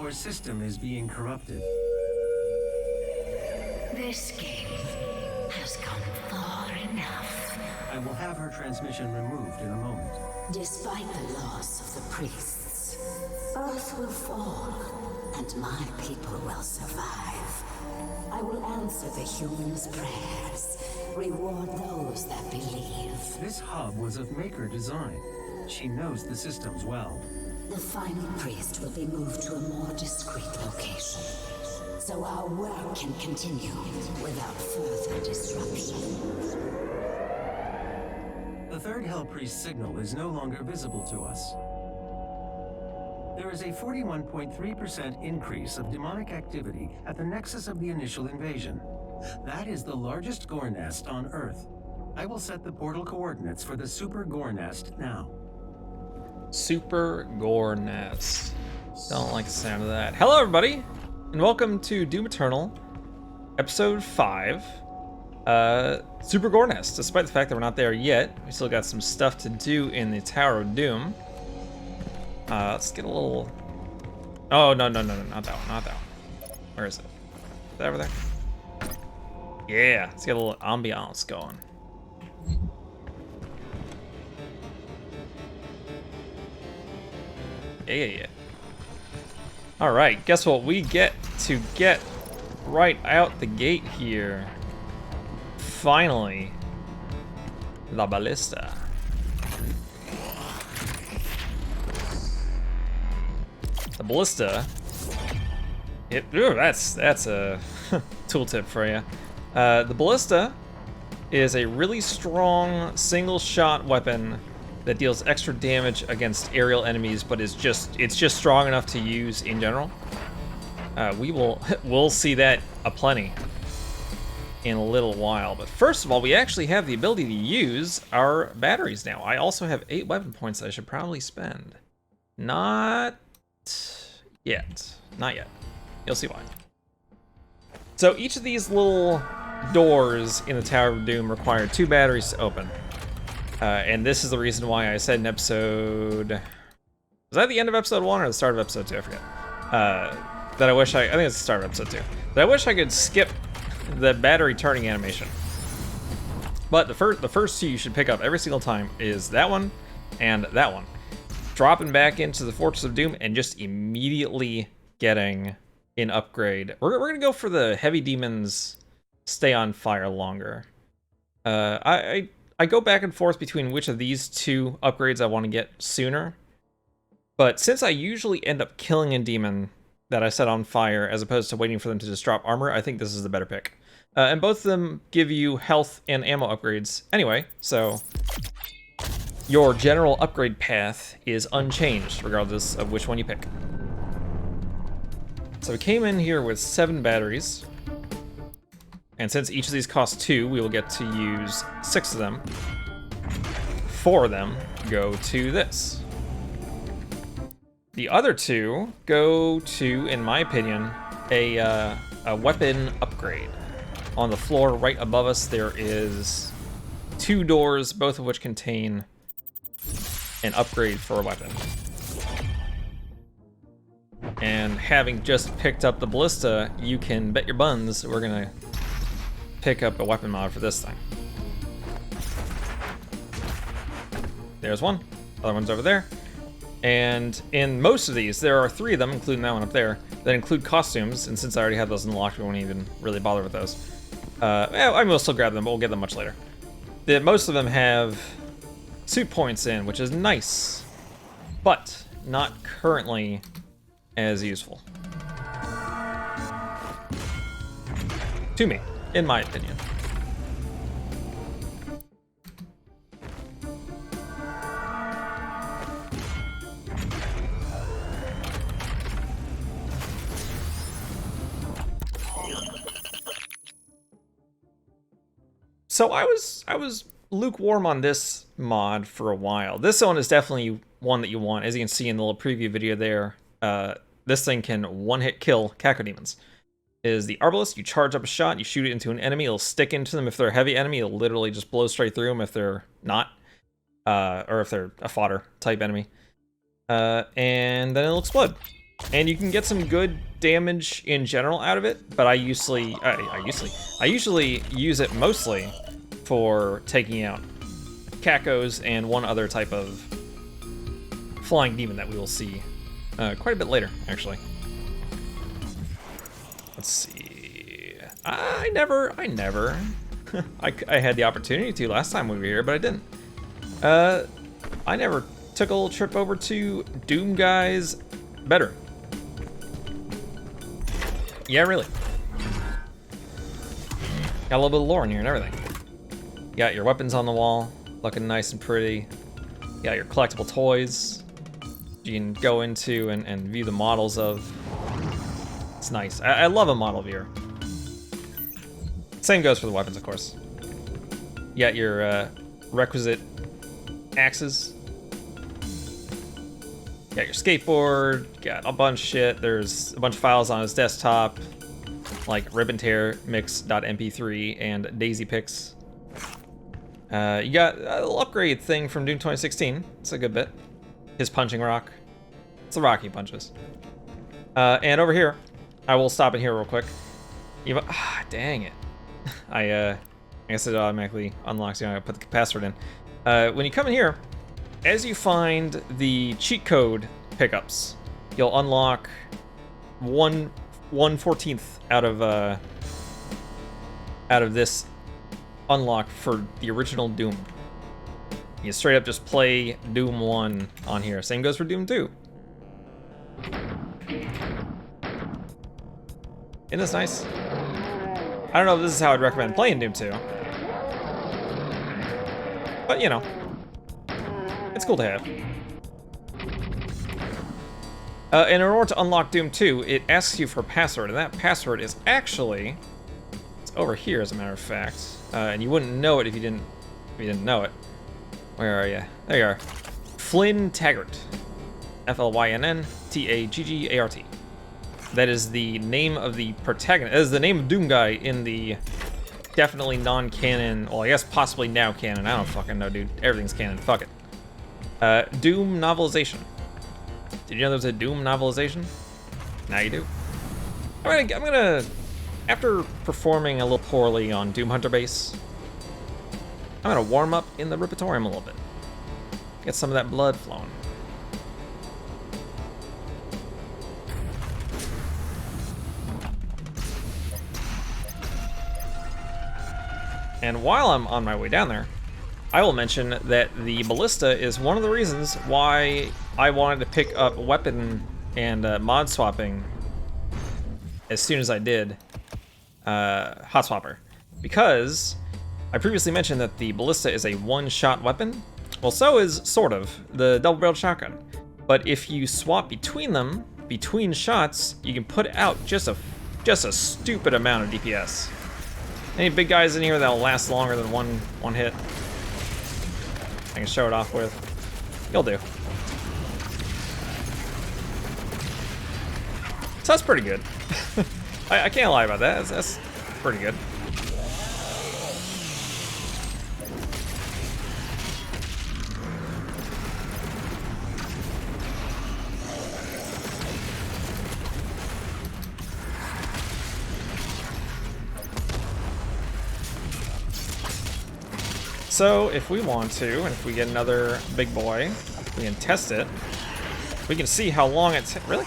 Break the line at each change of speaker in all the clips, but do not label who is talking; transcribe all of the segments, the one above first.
Our system is being corrupted.
This game has gone far enough.
I will have her transmission removed in a moment.
Despite the loss of the priests, Earth will fall, and my people will survive. I will answer the humans' prayers, reward those that believe.
This hub was of Maker design. She knows the systems well.
The final priest will be moved to a more discreet location, so our work can continue without further disruption.
The third Hell Priest signal is no longer visible to us. There is a 41.3% increase of demonic activity at the nexus of the initial invasion. That is the largest Gore nest on Earth. I will set the portal coordinates for the Super Gore nest now.
Super Gore nest. Don't like the sound of that. Hello, everybody, and welcome to Doom Eternal, Episode 5. Super Gore nest. Despite the fact that we're not there yet, we still got some stuff to do in the Tower of Doom. Let's get a little... Oh, no, not that one, not that one. Where is it? Is that over there? Yeah, let's get a little ambiance going. Yeah. Alright, guess what we get to get right out the gate here? Finally, La Ballista. The Ballista. That's a tooltip for you. The Ballista is a really strong single-shot weapon that deals extra damage against aerial enemies, but it's just strong enough to use in general. We'll see that aplenty in a little while. But first of all, we actually have the ability to use our batteries now. I also have 8 weapon points that I should probably spend. Not yet. Not yet. You'll see why. So each of these little doors in the Tower of Doom require 2 batteries to open. And this is the reason why I said in episode... Was that the end of episode 1 or the start of episode 2? I forget. That I think it's the start of episode 2. That I wish I could skip the battery turning animation. But the first 2 you should pick up every single time is that one and that one. Dropping back into the Fortress of Doom and just immediately getting an upgrade. We're gonna go for the heavy demons stay on fire longer. I go back and forth between which of these 2 upgrades I want to get sooner. But since I usually end up killing a demon that I set on fire as opposed to waiting for them to just drop armor, I think this is the better pick. And both of them give you health and ammo upgrades anyway, so your general upgrade path is unchanged regardless of which one you pick. So we came in here with 7 batteries. And since each of these costs 2, we will get to use 6 of them. 4 of them go to this. The other 2 go to, in my opinion, a weapon upgrade. On the floor right above us, there is 2 doors, both of which contain an upgrade for a weapon. And having just picked up the Ballista, you can bet your buns we're gonna pick up a weapon mod for this thing. There's one. Other one's over there. And in most of these, there are 3 of them, including that one up there, that include costumes. And since I already have those unlocked, we won't even really bother with those. I will still grab them, but we'll get them much later. Most of them have suit points in, which is nice, but not currently as useful. To me. In my opinion. So I was lukewarm on this mod for a while. This one is definitely one that you want. As you can see in the little preview video there, this thing can one-hit kill cacodemons. Is the Arbalist. You charge up a shot, you shoot it into an enemy, it'll stick into them. If they're a heavy enemy, it'll literally just blow straight through them if they're not. Or if they're a fodder type enemy. And then it'll explode. And you can get some good damage in general out of it, but I usually use it mostly for taking out cacos and one other type of flying demon that we will see quite a bit later, actually. Let's see. I never. I had the opportunity to last time we were here, but I didn't. I never took a little trip over to Doom Guy's bedroom. Yeah, really. Got a little bit of lore in here and everything. You got your weapons on the wall, looking nice and pretty. You got your collectible toys. You can go into and view the models of. It's nice. I love a model viewer. Same goes for the weapons, of course. You got your requisite axes. You got your skateboard, you got a bunch of shit. There's a bunch of files on his desktop, like ribbon tear, mix.mp3, and daisy pics. You got a little upgrade thing from Doom 2016. It's a good bit. His punching rock. It's the rock he punches. And over here, I will stop in here real quick. Dang it. I guess it automatically unlocks. You know, I put the password in. When you come in here, as you find the cheat code pickups, you'll unlock 1/14 out of this unlock for the original Doom. You straight up just play Doom 1 on here. Same goes for Doom 2. Isn't this nice? I don't know if this is how I'd recommend playing Doom 2. But, you know, it's cool to have. And in order to unlock Doom 2, it asks you for a password, and that password is actually, it's over here as a matter of fact, and you wouldn't know it if you didn't know it. Where are you? There you are. Flynn Taggart. FLYNN-TAGGART. That is the name of the protagonist. That is the name of Doom Guy in the definitely non-canon, well, I guess possibly now canon. I don't fucking know, dude. Everything's canon. Fuck it. Doom novelization. Did you know there was a Doom novelization? Now you do. I'm gonna, after performing a little poorly on Doom Hunter base, I'm gonna warm up in the Ripotorium a little bit. Get some of that blood flowing. And while I'm on my way down there, I will mention that the ballista is one of the reasons why I wanted to pick up weapon and mod swapping as soon as I did Hot Swapper. Because I previously mentioned that the ballista is a one-shot weapon. Well, so is, sort of, the double-barreled shotgun. But if you swap between them, between shots, you can put out just a stupid amount of DPS. Any big guys in here that'll last longer than one hit? I can show it off with. You'll do. So that's pretty good. I can't lie about that. That's pretty good. So if we want to, and if we get another big boy, we can test it. We can see how long it's really.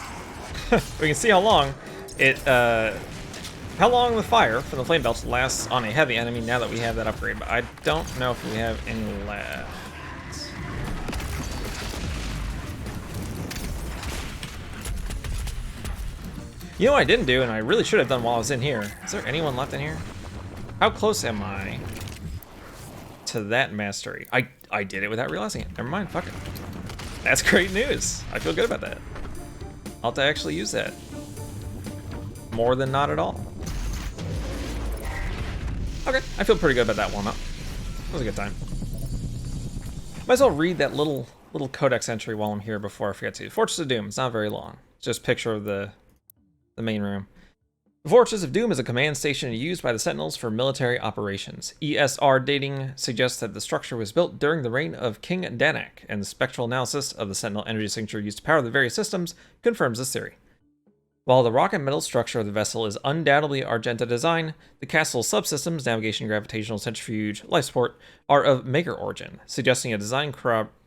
We can see how long how long the fire from the flame belch lasts on a heavy enemy now that we have that upgrade. But I don't know if we have any left. You know what I didn't do, and I really should have done while I was in here. Is there anyone left in here? How close am I to that mastery? I did it without realizing it. Never mind, fuck it. That's great news. I feel good about that. I'll have to actually use that. More than not at all. Okay, I feel pretty good about that warm-up. It was a good time. Might as well read that little codex entry while I'm here before I forget to. Fortress of Doom, it's not very long. It's just a picture of the main room. The Fortress of Doom is a command station used by the Sentinels for military operations. ESR dating suggests that the structure was built during the reign of King Danak, and the spectral analysis of the Sentinel energy signature used to power the various systems confirms this theory. While the rock and metal structure of the vessel is undoubtedly Argenta design, the castle's subsystems, navigation, gravitational centrifuge, life support, are of Maker origin, suggesting a design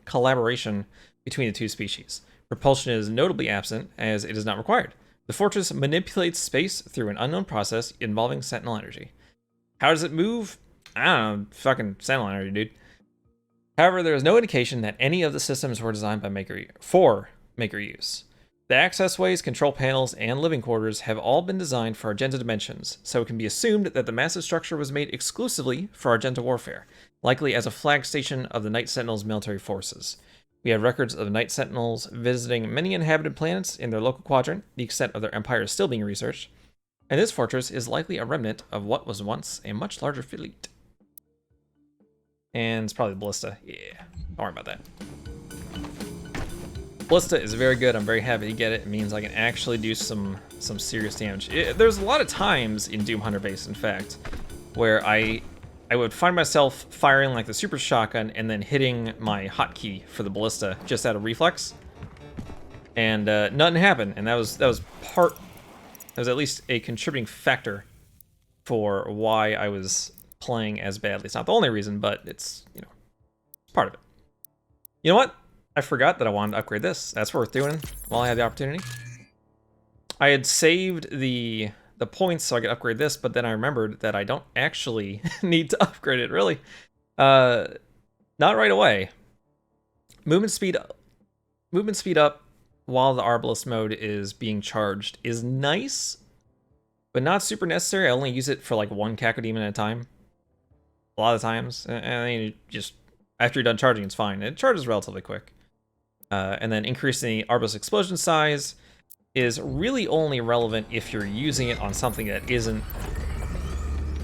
collaboration between the two species. Propulsion is notably absent, as it is not required. The fortress manipulates space through an unknown process involving sentinel energy. How does it move? I don't know, fucking sentinel energy, dude. However, there is no indication that any of the systems were designed by Maker use. The access ways, control panels, and living quarters have all been designed for Argenta dimensions, so it can be assumed that the massive structure was made exclusively for Argenta warfare, likely as a flag station of the Night Sentinels' military forces. We have records of Night Sentinels visiting many inhabited planets in their local quadrant. The extent of their empire is still being researched, and this fortress is likely a remnant of what was once a much larger fleet. And it's probably the Ballista. Yeah, don't worry about that. Ballista is very good. I'm very happy to get it. It means I can actually do some serious damage. There's a lot of times in Doom Hunter base, in fact, where I would find myself firing like the super shotgun and then hitting my hotkey for the Ballista just out of reflex, and nothing happened. And that was at least a contributing factor for why I was playing as badly. It's not the only reason, but it's, you know, it's part of it. You know what? I forgot that I wanted to upgrade this. That's worth doing while I had the opportunity. I had saved the points so I could upgrade this, but then I remembered that I don't actually need to upgrade it, really. Not right away. Movement speed up while the Arbalist mode is being charged is nice, but not super necessary. I only use it for like one Cacodemon at a time. A lot of times. And then you just, after you're done charging, it's fine. It charges relatively quick. And then increasing the Arbalist explosion size is really only relevant if you're using it on something that isn't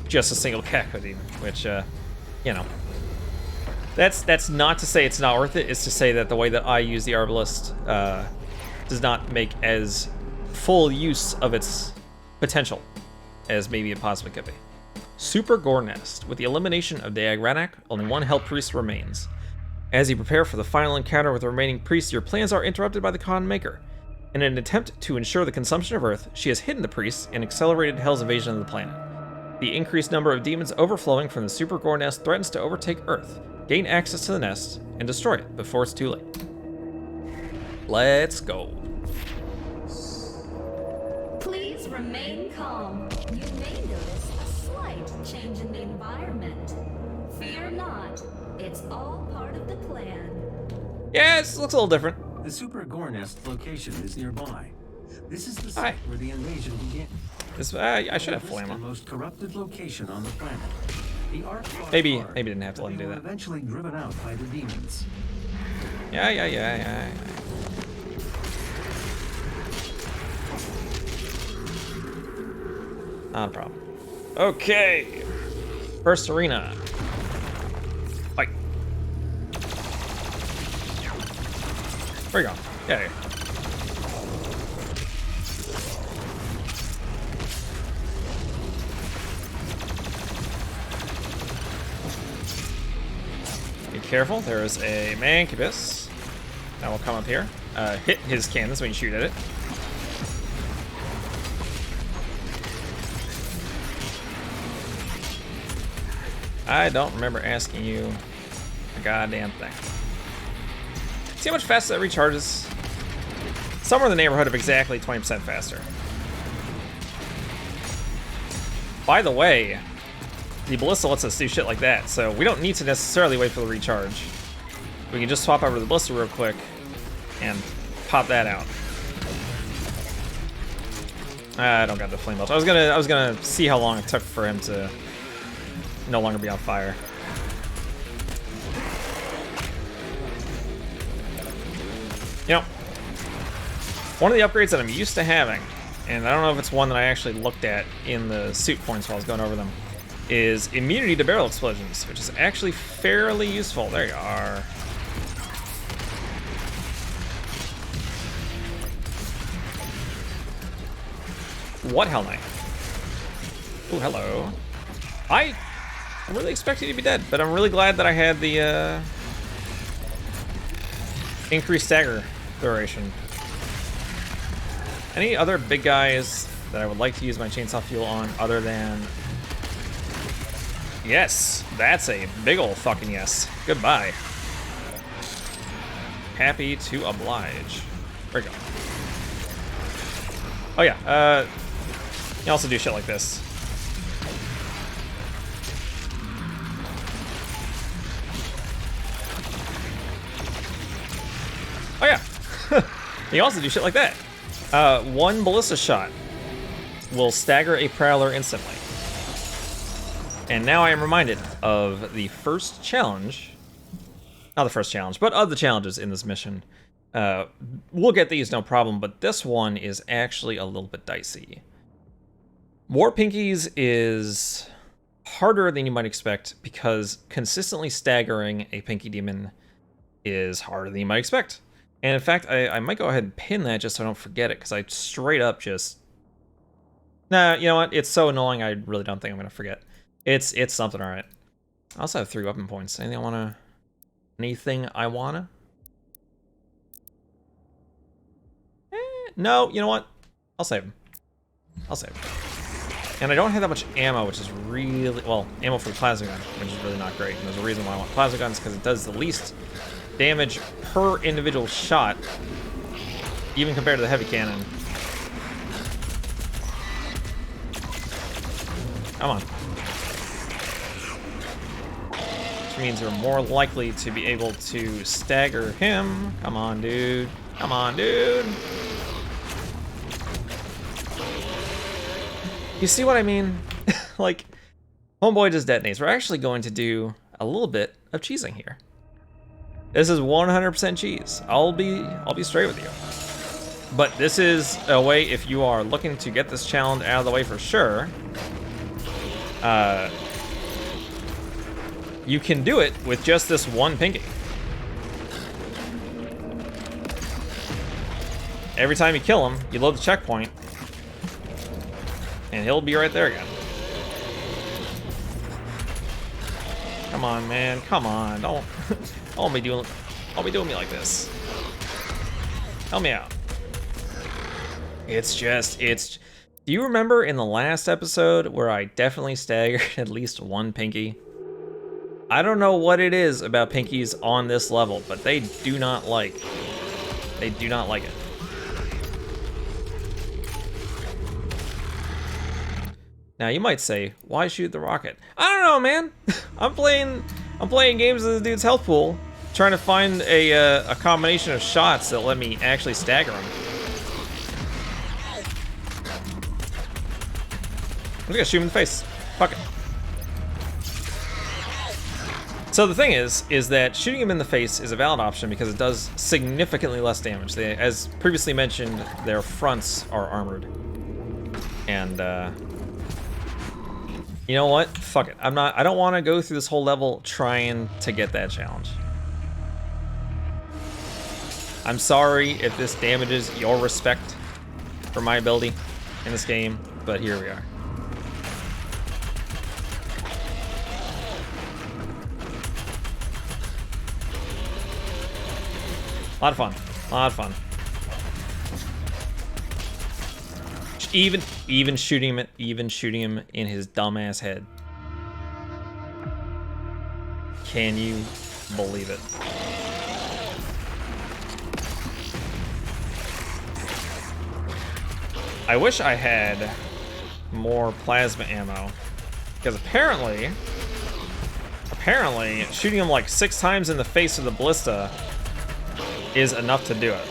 just a single Cacodemon, which, you know. That's not to say it's not worth it. It's to say that the way that I use the Arbalist does not make as full use of its potential as maybe it possibly could be. Super Gore Nest. With the elimination of the Agranak, only one Hell Priest remains. As you prepare for the final encounter with the remaining priests, your plans are interrupted by the Khan Maker. In an attempt to ensure the consumption of Earth, she has hidden the priests and accelerated Hell's invasion of the planet. The increased number of demons overflowing from the Super Gore Nest threatens to overtake Earth, gain access to the nest, and destroy it before it's too late. Let's go.
Please remain calm. You may notice a slight change in the environment. Fear not. It's all part of the plan.
Yeah, it looks a little different.
The Super Gore Nest location is nearby. This is the site where the invasion began.
This, I should have full
The
ammo.
most corrupted location on the planet. The Ark fought
Maybe
hard,
didn't have to let him
but
do
they were
that.
eventually driven out by the demons.
Yeah. Not a problem. Okay. First arena. Fight. Where you going? Yeah. Be careful. There is a Mancubus that will come up here. Hit his cannons when you shoot at it. I don't remember asking you a goddamn thing. See how much faster that recharges? Somewhere in the neighborhood of exactly 20% faster. By the way, the Ballista lets us do shit like that, so we don't need to necessarily wait for the recharge. We can just swap over to the Ballista real quick and pop that out. I don't got the flame belt. I was gonna see how long it took for him to no longer be on fire. You know, one of the upgrades that I'm used to having, and I don't know if it's one that I actually looked at in the suit points while I was going over them, is immunity to barrel explosions, which is actually fairly useful. There you are. What Hell Knight? Oh, hello. I'm really expecting you to be dead, but I'm really glad that I had the increased stagger duration. Any other big guys that I would like to use my chainsaw fuel on other than... Yes, that's a big ol' fucking yes. Goodbye. Happy to oblige. There we go. Oh yeah, you also do shit like this. Oh yeah, you also do shit like that. One ballista shot will stagger a prowler instantly. And now I am reminded of the first challenge. Not the first challenge, but of the challenges in this mission. We'll get these no problem, but this one is actually a little bit dicey. War Pinkies is harder than you might expect because consistently staggering a Pinky Demon is harder than you might expect. And in fact, I might go ahead and pin that just so I don't forget it, because I straight up just... Nah, you know what? It's so annoying, I really don't think I'm going to forget. It's something, alright. I also have 3 weapon points. Anything I wanna? No, you know what? I'll save them. And I don't have that much ammo, which is really... Well, ammo for the plasma gun, which is really not great. And there's a reason why I want plasma guns, because it does the least damage per individual shot, even compared to the heavy cannon. Come on. Which means you're more likely to be able to stagger him. Come on, dude. Come on, dude. You see what I mean? Like, homeboy just detonates. We're actually going to do a little bit of cheesing here. This is 100% cheese. I'll be straight with you. But this is a way, if you are looking to get this challenge out of the way for sure, you can do it with just this one Pinky. Every time you kill him, you load the checkpoint, and he'll be right there again. Come on, man. Come on. Don't be doing me like this. Help me out. Do you remember in the last episode where I definitely staggered at least one Pinky? I don't know what it is about Pinkies on this level, but they do not like it. Now you might say, why shoot the rocket? I don't know, man. I'm playing games with this dude's health pool, trying to find a combination of shots that let me actually stagger him. I'm just gonna shoot him in the face. Fuck it. So the thing is that shooting him in the face is a valid option because it does significantly less damage. As previously mentioned, their fronts are armored. And you know what? Fuck it. I don't want to go through this whole level trying to get that challenge. I'm sorry if this damages your respect for my ability in this game, but here we are. A lot of fun. A lot of fun. Even shooting him in his dumbass head. Can you believe it? I wish I had more plasma ammo, because apparently shooting him like 6 times in the face with a ballista is enough to do it.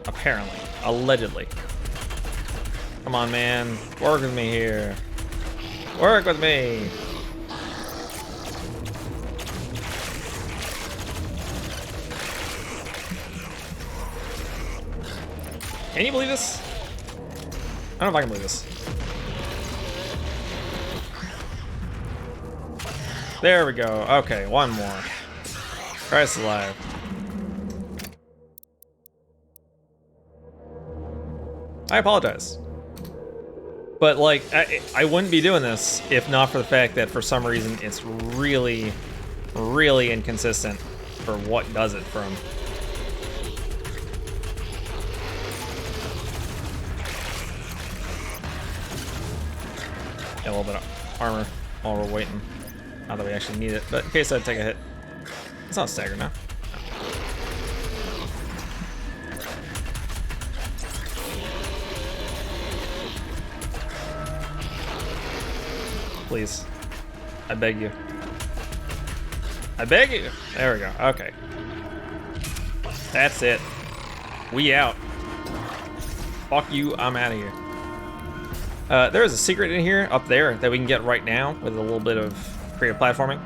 Apparently. Allegedly. Come on, man. Work with me here. Work with me. Can you believe this? I don't know if I can believe this. There we go. Okay, one more. Christ alive. I apologize. But, like, I wouldn't be doing this if not for the fact that for some reason it's really, really inconsistent for what does it from. a little bit of armor while we're waiting. Not that we actually need it, but in case I take a hit. It's not staggered now. Please. I beg you. I beg you! There we go. Okay. That's it. We out. Fuck you, I'm out of here. There is a secret in here, up there, that we can get right now with a little bit of creative platforming.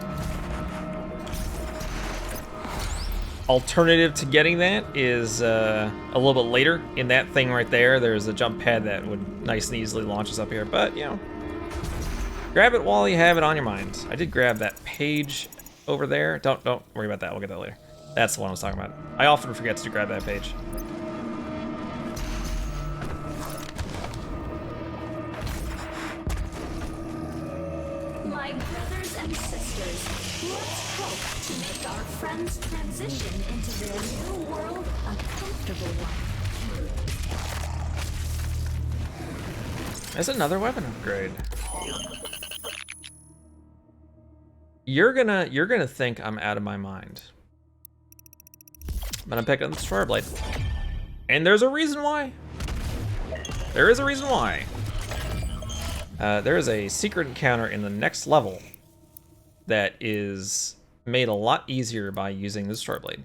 Alternative to getting that is a little bit later. In that thing right there, there's a jump pad that would nice and easily launch us up here, but, you know. Grab it while you have it on your mind. I did grab that page over there. Don't worry about that, we'll get that later. That's the one I was talking about. I often forget to grab that page.
My brothers and sisters, let's help to make our friends' transition into their new world a comfortable one.
There's another weapon upgrade. You're gonna think I'm out of my mind. But I'm picking up the Destroyer Blade. And there's a reason why. There is a reason why. There is a secret encounter in the next level that is made a lot easier by using the Destroyer Blade.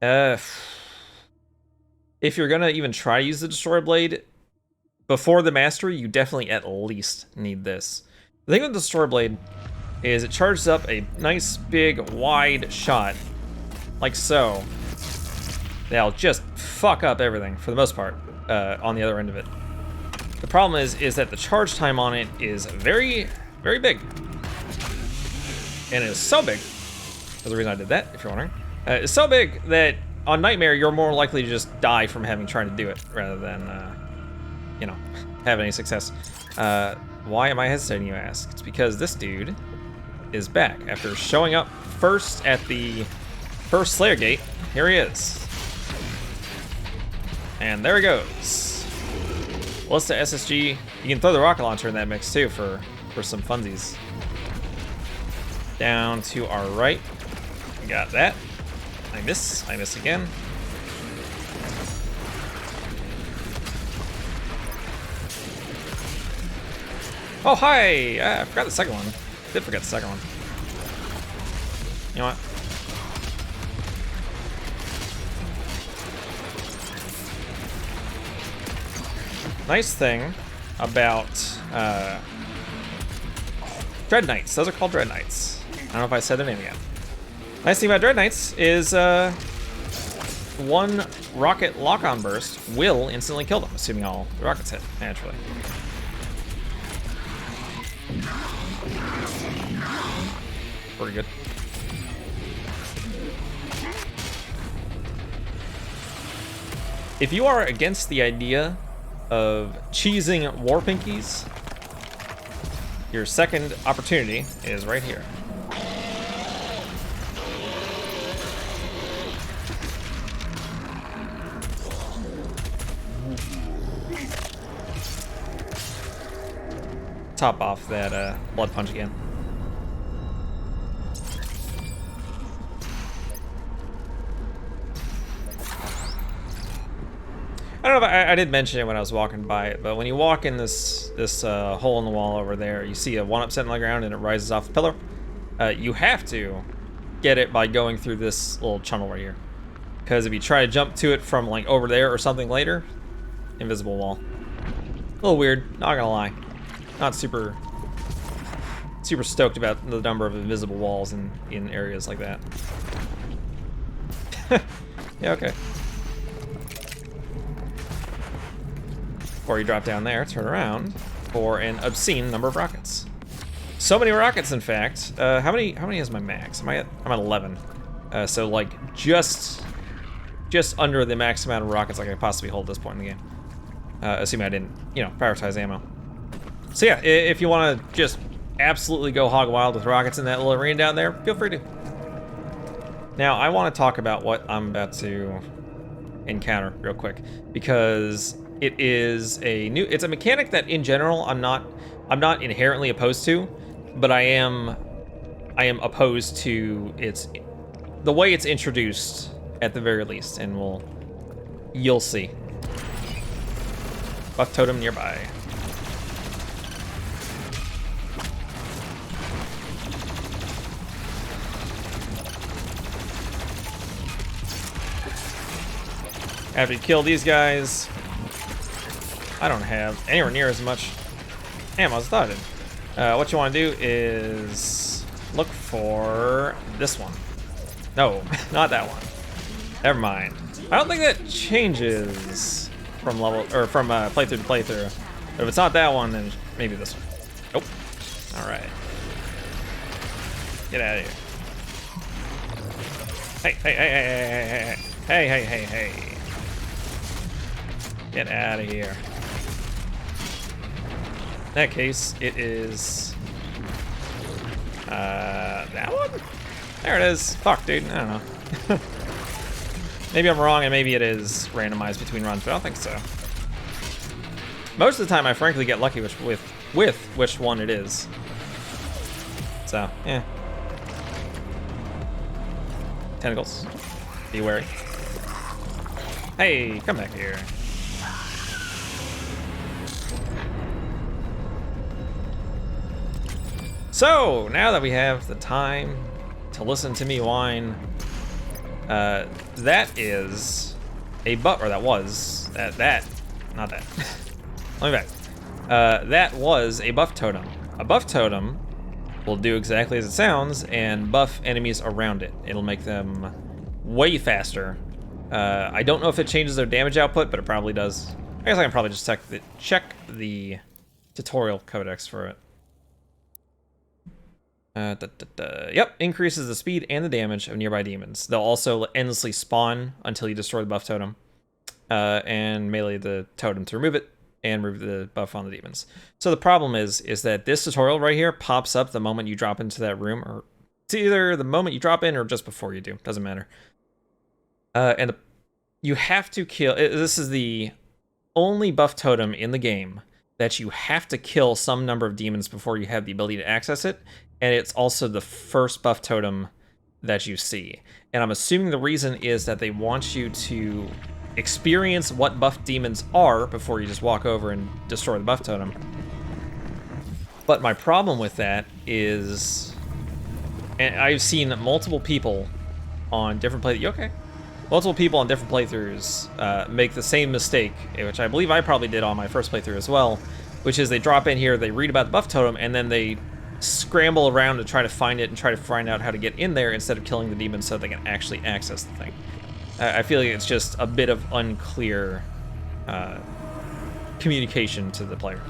If you're gonna even try to use the Destroyer Blade before the Mastery, you definitely at least need this. The thing with the Destroyer Blade is it charges up a nice, big, wide shot, like so. That'll just fuck up everything, for the most part, on the other end of it. The problem is that the charge time on it is very, very big. And it is so big, that's the reason I did that, if you're wondering. It's so big that on Nightmare, you're more likely to just die from having tried to do it, rather than, you know, have any success. Why am I hesitating, you ask? It's because this dude is back. After showing up first at the first Slayer Gate, here he is. And there he goes. Ballista SSG. You can throw the rocket launcher in that mix too for some funsies. Down to our right. We got that. I miss again. Oh, hi! I forgot the second one. Did forget the second one. You know what? Nice thing about Dread Knights. Those are called Dread Knights. I don't know if I said their name again. Nice thing about Dread Knights is one rocket lock-on burst will instantly kill them, assuming all the rockets hit, naturally. Pretty good. If you are against the idea of cheesing war pinkies, your second opportunity is right here. Top off that blood punch again. I don't know if I did mention it when I was walking by it, but when you walk in this hole in the wall over there, you see a 1-up set on the ground and it rises off the pillar. You have to get it by going through this little tunnel right here. Because if you try to jump to it from like over there or something later, invisible wall. A little weird, not gonna lie. Not super stoked about the number of invisible walls in areas like that. Yeah, okay. Before you drop down there, turn around for an obscene number of rockets. So many rockets, in fact. How many is my max? I'm at 11. So like just under the max amount of rockets I could possibly hold at this point in the game. Assuming I didn't, you know, prioritize ammo. So yeah, if you want to just absolutely go hog wild with rockets in that little arena down there, feel free to. Now, I want to talk about what I'm about to encounter real quick, because It is it's a mechanic that in general I'm not inherently opposed to, but I am opposed to the way it's introduced at the very least, and you'll see. Buff totem nearby. After you kill these guys, I don't have anywhere near as much ammo as I thought I did. What you want to do is look for this one. No, not that one. Never mind. I don't think that changes from level or from playthrough to playthrough. But if it's not that one, then maybe this one. Nope. All right. Get out of here. Hey. Get out of here. In that case, it is that one? There it is. Fuck, dude. I don't know. Maybe I'm wrong, and maybe it is randomized between runs, but I don't think so. Most of the time, I frankly get lucky with which one it is. So, yeah. Tentacles. Be wary. Hey, come back here. So, now that we have the time to listen to me whine, that is a buff, or that was, not that. Let me back. That was a buff totem. A buff totem will do exactly as it sounds and buff enemies around it. It'll make them way faster. I don't know if it changes their damage output, but it probably does. I guess I can probably just check the tutorial codex for it. Yep, increases the speed and the damage of nearby demons. They'll also endlessly spawn until you destroy the buff totem, and melee the totem to remove it and remove the buff on the demons. So the problem is that this tutorial right here pops up the moment you drop into that room, or it's either the moment you drop in or just before you do. Doesn't matter. You have to kill. This is the only buff totem in the game that you have to kill some number of demons before you have the ability to access it. And it's also the first buff totem that you see. And I'm assuming the reason is that they want you to experience what buff demons are before you just walk over and destroy the buff totem. But my problem with that is, and I've seen multiple people on different playthroughs, multiple people on different playthroughs make the same mistake, which I believe I probably did on my first playthrough as well, which is they drop in here, they read about the buff totem, and then they scramble around to try to find it and try to find out how to get in there instead of killing the demons so they can actually access the thing. I feel like it's just a bit of unclear communication to the player.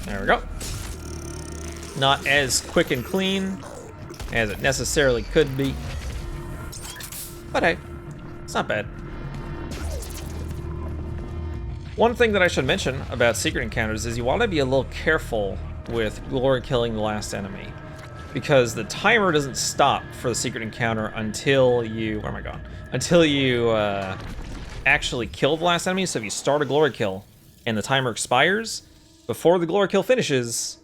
There we go. Not as quick and clean as it necessarily could be, but hey, it's not bad. One thing that I should mention about secret encounters is you want to be a little careful with glory killing the last enemy, because the timer doesn't stop for the secret encounter until you, where am I going? Until you actually kill the last enemy. So if you start a glory kill and the timer expires, before the glory kill finishes,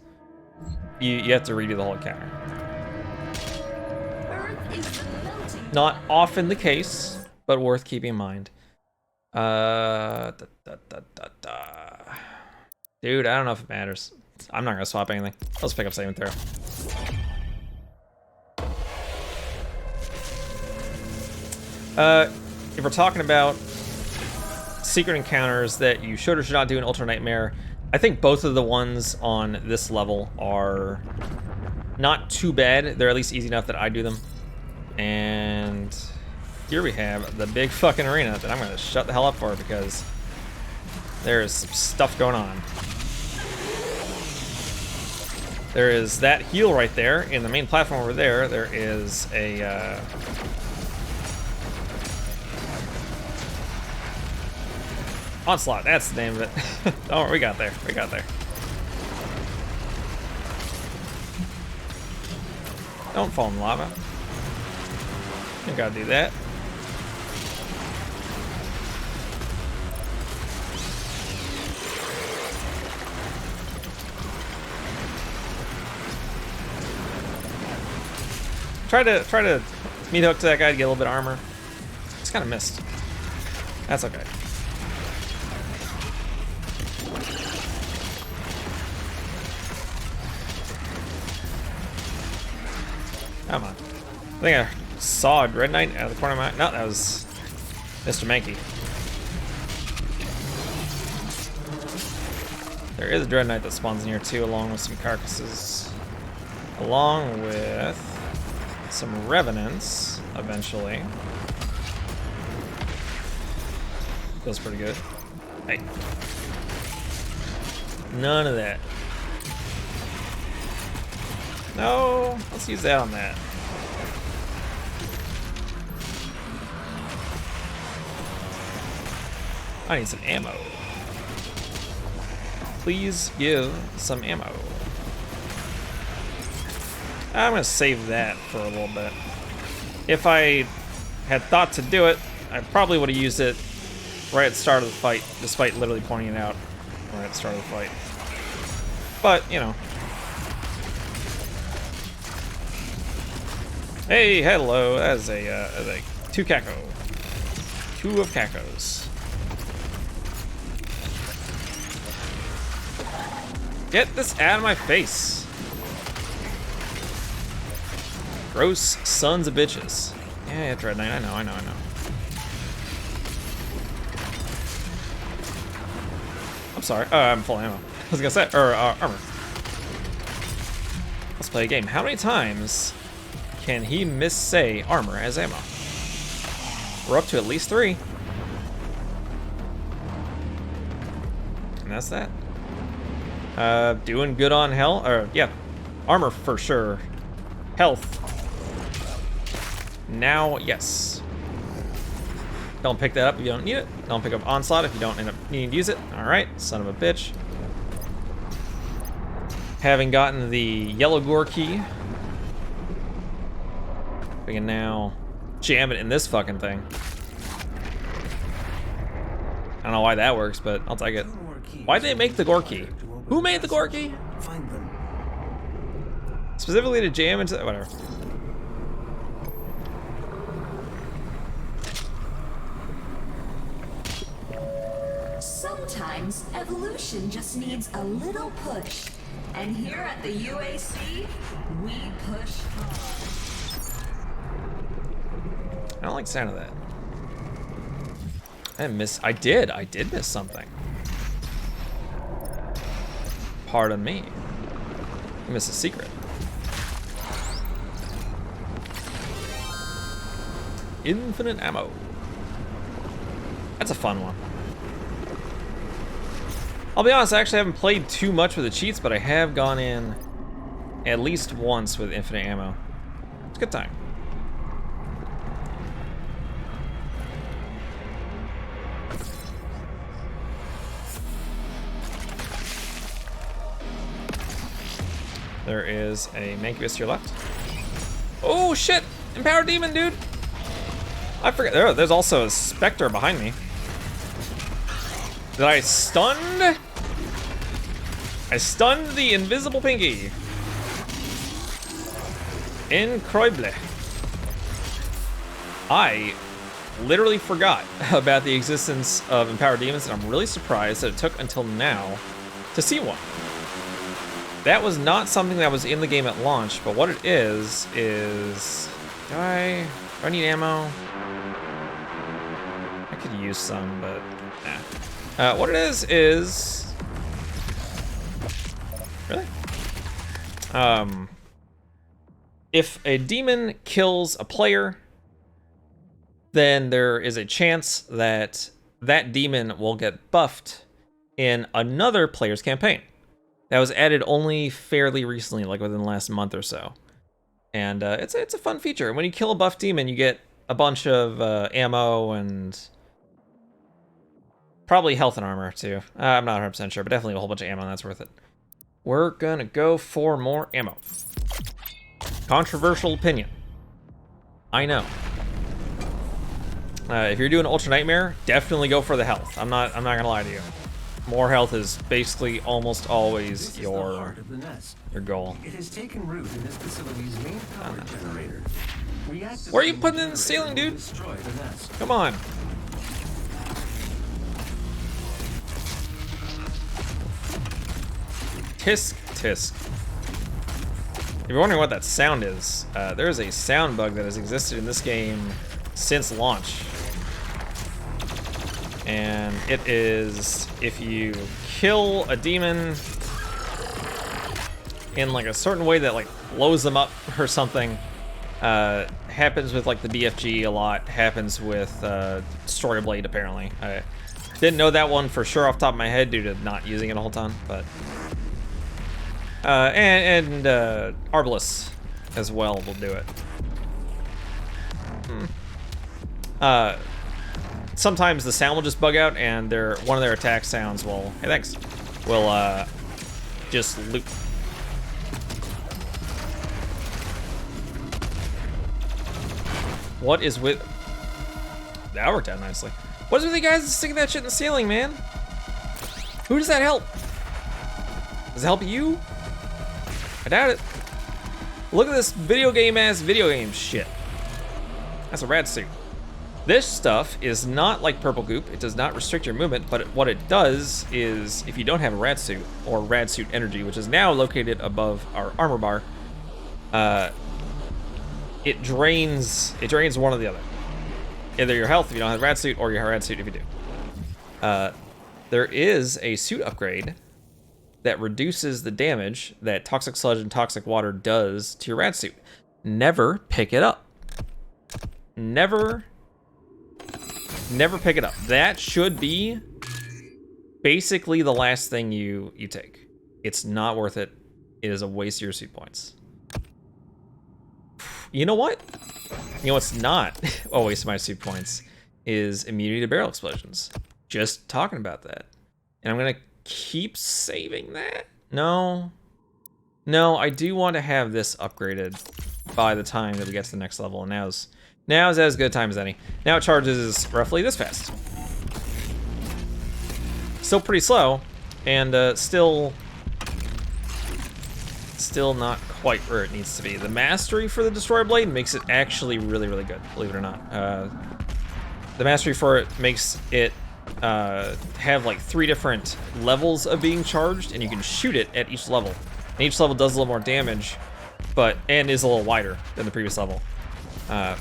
you have to redo the whole encounter. Not often the case, but worth keeping in mind. Dude, I don't know if it matters. I'm not gonna swap anything. Let's pick up save and throw. If we're talking about secret encounters that you should or should not do in Ultra Nightmare, I think both of the ones on this level are not too bad. They're at least easy enough that I do them. And here we have the big fucking arena that I'm gonna shut the hell up for because there is some stuff going on. There is that heal right there in the main platform over there. There is a Onslaught, that's the name of it. Oh, we got there. We got there. Don't fall in lava. You gotta do that. Try to meat hook to that guy to get a little bit of armor. Just kind of missed. That's okay. Come on. I think I saw a Dread Knight out of the corner of my eye. No, that was Mr. Mankey. There is a Dread Knight that spawns in here too, along with some carcasses. Along with some Revenants, eventually. Feels pretty good. Hey. None of that. No, let's use that on that. I need some ammo. Please give some ammo. I'm gonna save that for a little bit. If I had thought to do it, I probably would have used it right at the start of the fight, despite literally pointing it out right at the start of the fight. But, you know. Hey, hello. That is a 2 Caco. 2 of Cacos. Get this out of my face. Gross sons of bitches. Yeah, Dread Knight. I know. I'm sorry. I'm full ammo. I was gonna say, armor. Let's play a game. How many times can he missay armor as ammo? We're up to at least 3. And that's that. Doing good on health, or yeah, armor for sure. Health. Now, yes. Don't pick that up if you don't need it. Don't pick up Onslaught if you don't end up needing to use it. All right, son of a bitch. Having gotten the yellow Gore key, we can now jam it in this fucking thing. I don't know why that works, but I'll take it. Why'd they make the Gore key? Who made the Gore key?
Find them.
Specifically to jam into whatever.
Sometimes evolution just needs a little push. And here at the UAC, we push hard.
I don't like the sound of that. I did miss something. Pardon me. I missed a secret. Infinite ammo. That's a fun one. I'll be honest, I actually haven't played too much with the cheats, but I have gone in at least once with infinite ammo. It's a good time. There is a Mancubus to your left. Oh shit! Empowered Demon, dude! I forget. There's also a Spectre behind me. Did I stun? I stunned the invisible Pinky. Incroyable. I literally forgot about the existence of Empowered Demons, and I'm really surprised that it took until now to see one. That was not something that was in the game at launch, but what it is do I need ammo? I could use some, but nah. What it is really? If a demon kills a player, then there is a chance that that demon will get buffed in another player's campaign. That was added only fairly recently, like within the last month or so. And it's a fun feature. And when you kill a buff demon, you get a bunch of ammo and Probably health and armor, too. I'm not 100% sure, but definitely a whole bunch of ammo, and that's worth it. We're gonna go for more ammo. Controversial opinion. I know. If you're doing Ultra Nightmare, definitely go for the health. I'm not gonna lie to you. More health is basically almost always your goal.
It has taken root in this facility's main power generator.
Where are you putting it in the ceiling, dude? Come on. Tisk, tisk. If you're wondering what that sound is, there is a sound bug that has existed in this game since launch. And it is if you kill a demon in like a certain way that like blows them up or something. Happens with like the BFG a lot, happens with Destroyer Blade apparently. I didn't know that one for sure off the top of my head due to not using it a whole ton, but and Arbalest as well will do it. Sometimes the sound will just bug out, and one of their attack sounds will, hey thanks, will just loop. What is with, that worked out nicely. What is with you guys sticking that shit in the ceiling, man? Who does that help? Does it help you? I doubt it. Look at this video game shit. That's a rad suit. This stuff is not like purple goop. It does not restrict your movement, but what it does is if you don't have a rad suit or rad suit energy, which is now located above our armor bar, it drains one or the other. Either your health if you don't have a rad suit or your rad suit if you do. There is a suit upgrade that reduces the damage that toxic sludge and toxic water does to your rad suit. Never pick it up. Never pick it up. That should be basically the last thing you take. It's not worth it. It is a waste of your suit points. You know what? You know what's not a waste of my suit points is immunity to barrel explosions. Just talking about that. And I'm gonna keep saving that. No, I do want to have this upgraded by the time that we get to the next level, and now's as good a time as any. Now it charges roughly this fast. Still pretty slow, and still not quite where it needs to be. The mastery for the Destroyer Blade makes it actually really, really good, believe it or not. The mastery for it makes it have like 3 different levels of being charged, and you can shoot it at each level. And each level does a little more damage, and is a little wider than the previous level. But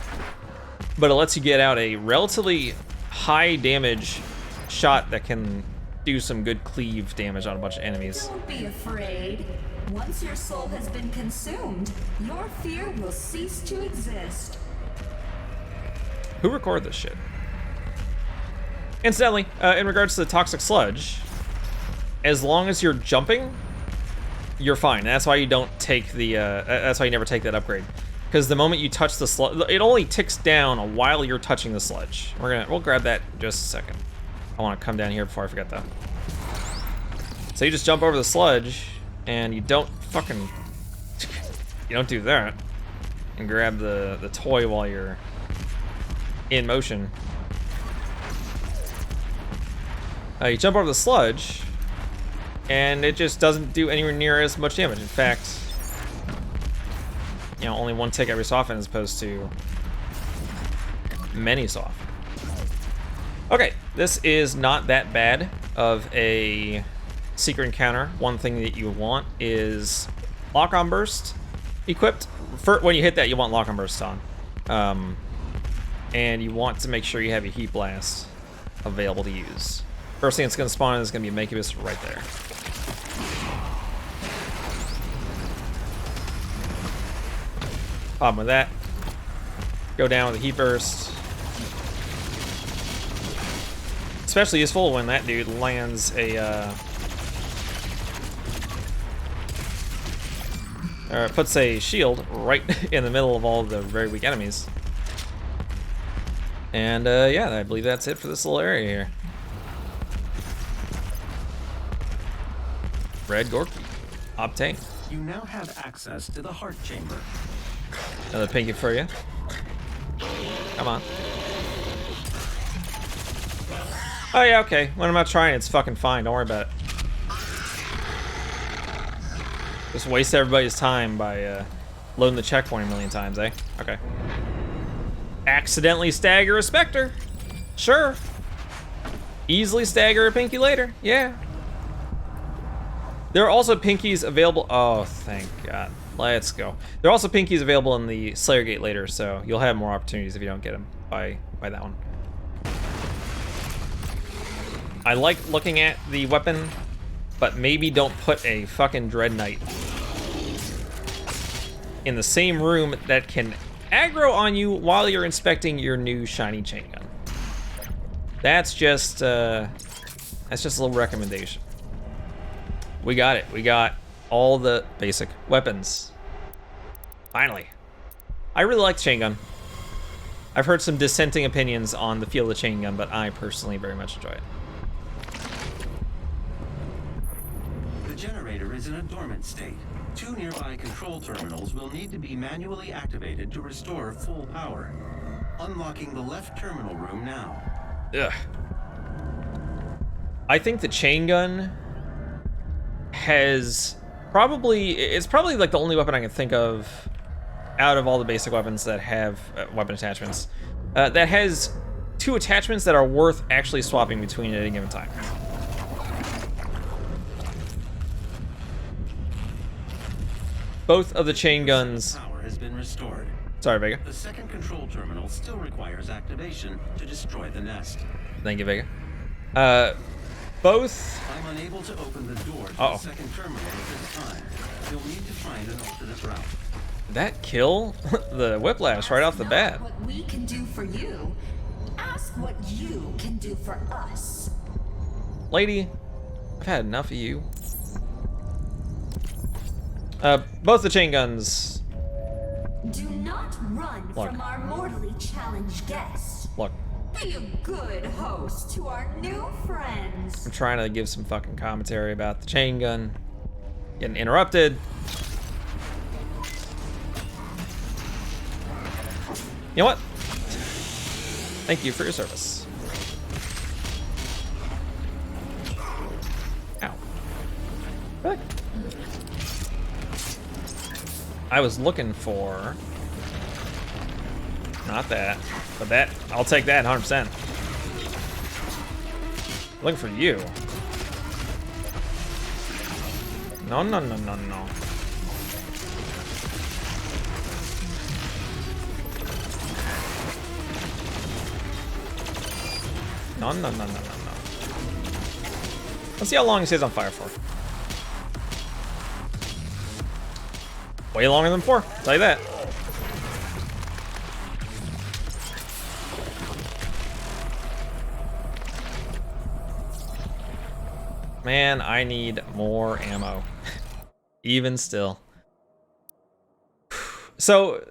it lets you get out a relatively high damage shot that can do some good cleave damage on a bunch of enemies.
Don't be afraid. Once your soul has been consumed, your fear will cease to exist.
Who recorded this shit? Incidentally, in regards to the toxic sludge, as long as you're jumping, you're fine. That's why you don't take the. That's why you never take that upgrade, because the moment you touch the sludge, it only ticks down while you're touching the sludge. We'll grab that in just a second. I want to come down here before I forget that. So you just jump over the sludge, and you don't fucking. You don't do that, and grab the toy while you're in motion. You jump over the sludge, and it just doesn't do anywhere near as much damage. In fact, you know, only 1 tick every so often as opposed to many so often. Okay, this is not that bad of a secret encounter. One thing that you want is lock-on burst equipped. When you hit that, you want lock-on burst on. And you want to make sure you have a heat blast available to use. First thing that's going to spawn is going to be a Makibus right there. Problem with that. Go down with a heat burst. Especially useful when that dude lands a or puts a shield right in the middle of all the very weak enemies. And yeah, I believe that's it for this little area here. Red Gore key. Obtain.
You now have access to the heart chamber.
Another pinky for you. Come on. Oh yeah, okay. When I'm not trying, it's fucking fine. Don't worry about it. Just waste everybody's time by loading the checkpoint a million times, eh? Okay. Accidentally stagger a Spectre. Sure. Easily stagger a Pinky later. Yeah. There are also Pinkies available. Oh, thank God. Let's go. There are also Pinkies available in the Slayer Gate later, so you'll have more opportunities if you don't get them by that one. I like looking at the weapon, but maybe don't put a fucking Dread Knight in the same room that can aggro on you while you're inspecting your new shiny chain gun. That's just a little recommendation. We got it. We got all the basic weapons. Finally. I really like the chain gun. I've heard some dissenting opinions on the feel of the chain gun, but I personally very much enjoy it.
The generator is in a dormant state. 2 nearby control terminals will need to be manually activated to restore full power. Unlocking the left terminal room now.
Ugh. I think the chain gun it's probably like the only weapon I can think of out of all the basic weapons that have weapon attachments that has 2 attachments that are worth actually swapping between at any given time. Both of the chain guns.
Power has been restored.
Sorry, Vega.
The second control terminal still requires activation to destroy the nest.
Thank you, Vega. Both.
I'm unable to open the door to the second terminal at this time. You'll need to find an alternate route.
That kill the whiplash right off the bat.
What we can do for you. Ask what you can do for us.
Lady, I've had enough of you. Both the chain guns.
Do not run from our mortally challenged guests.
Look.
Be a good host to our new friends.
I'm trying to give some fucking commentary about the chain gun. Getting interrupted. You know what? Thank you for your service. Ow. Back. I was looking for... Not that, but that. I'll take that 100%. Looking for you. No, no, no, no, no. No, no, no, no, no, no. Let's see how long he stays on fire for. Way longer than 4, I'll tell you that. Man, I need more ammo. Even still. So,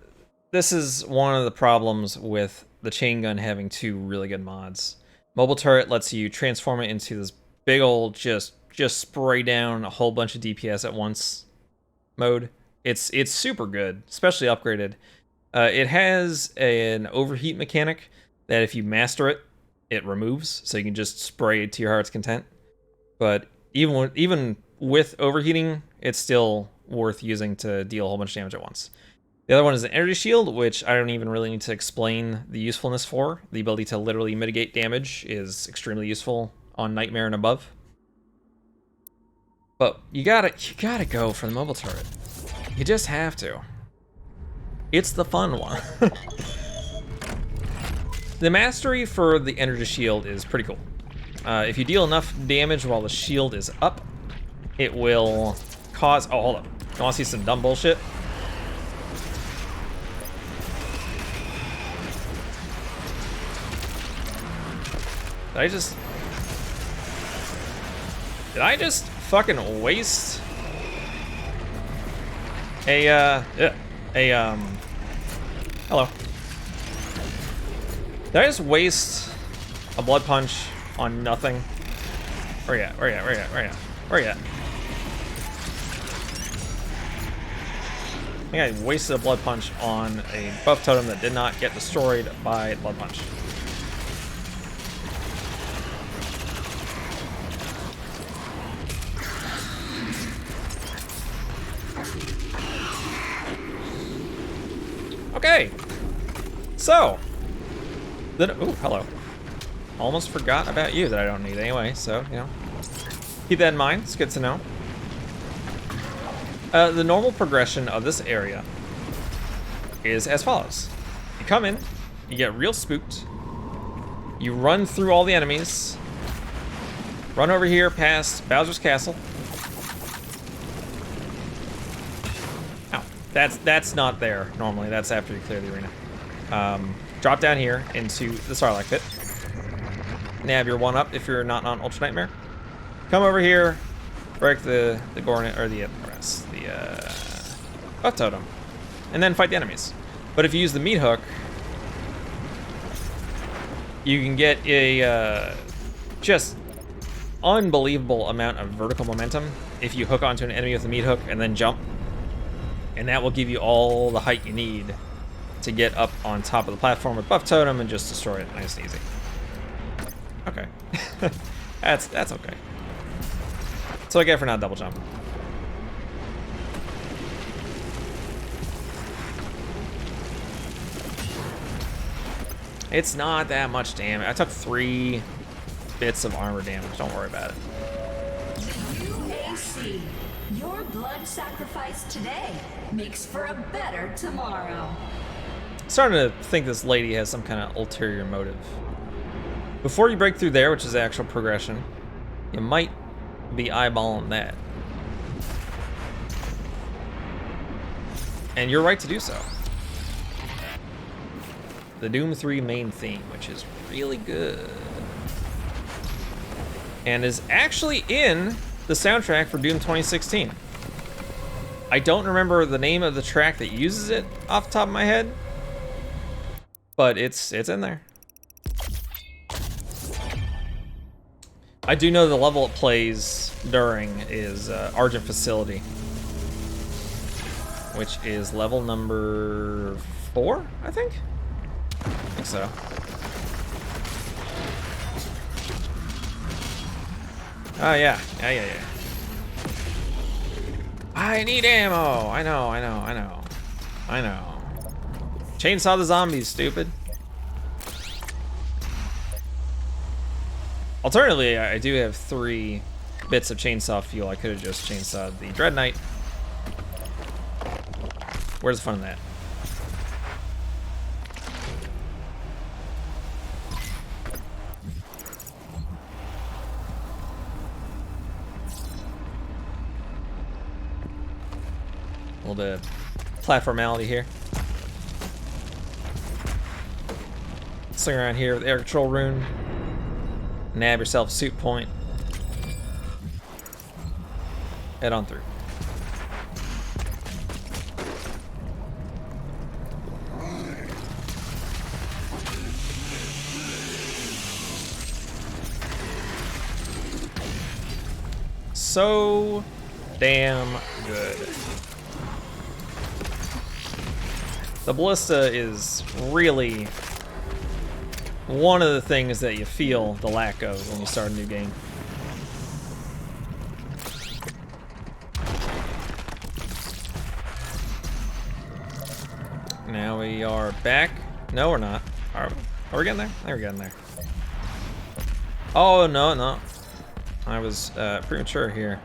this is one of the problems with the chain gun having 2 really good mods. Mobile turret lets you transform it into this big old just spray down a whole bunch of DPS at once mode. It's super good, especially upgraded. It has an overheat mechanic that if you master it, it removes, so you can just spray it to your heart's content. But even with overheating, it's still worth using to deal a whole bunch of damage at once. The other one is an energy shield, which I don't even really need to explain the usefulness for. The ability to literally mitigate damage is extremely useful on Nightmare and above. But you gotta go for the mobile turret. You just have to. It's the fun one. The mastery for the energy shield is pretty cool. If you deal enough damage while the shield is up, it will cause... Oh, hold up. You want to see some dumb bullshit? Did I just fucking waste hello. Did I just waste a blood punch on nothing? Where you at? Where you at? Where you at? Where you at? Where you at? I think I wasted a blood punch on a buff totem that did not get destroyed by blood punch. Okay, so then, oh, hello. Almost forgot about you that I don't need anyway, so, you know, keep that in mind. It's good to know. The normal progression of this area is as follows. You come in, you get real spooked, you run through all the enemies, run over here past Bowser's Castle. Ow, that's not there normally, that's after you clear the arena. Drop down here into the Sarlacc pit. Nab your 1-up if you're not on Ultra Nightmare. Come over here, break the Gore, or the buff totem, and then fight the enemies. But if you use the meat hook, you can get a just unbelievable amount of vertical momentum if you hook onto an enemy with the meat hook and then jump, and that will give you all the height you need to get up on top of the platform with buff totem and just destroy it nice and easy. Okay, that's okay. That's what I get for not double jumping. It's not that much damage. I took 3 bits of armor damage. Don't worry about it.
UAC, your blood sacrifice today makes for a better tomorrow.
Starting to think this lady has some kind of ulterior motive. Before you break through there, which is actual progression, you might be eyeballing that. And you're right to do so. The Doom 3 main theme, which is really good. And is actually in the soundtrack for Doom 2016. I don't remember the name of the track that uses it off the top of my head, but it's in there. I do know the level it plays during is Argent Facility, which is level number 4, I think? I think so. Oh yeah. I need ammo. I know. Chainsaw the zombies, stupid. Alternatively, I do have 3 bits of chainsaw fuel. I could have just chainsawed the Dread Knight. Where's the fun in that? A little bit of platformality here. Swing around here with air control rune. Nab yourself a suit point. Head on through. So damn good. The ballista is really one of the things that you feel the lack of when you start a new game. Now we are back. No, we're not. Are we getting there? We're getting there. Oh, no. I was premature here.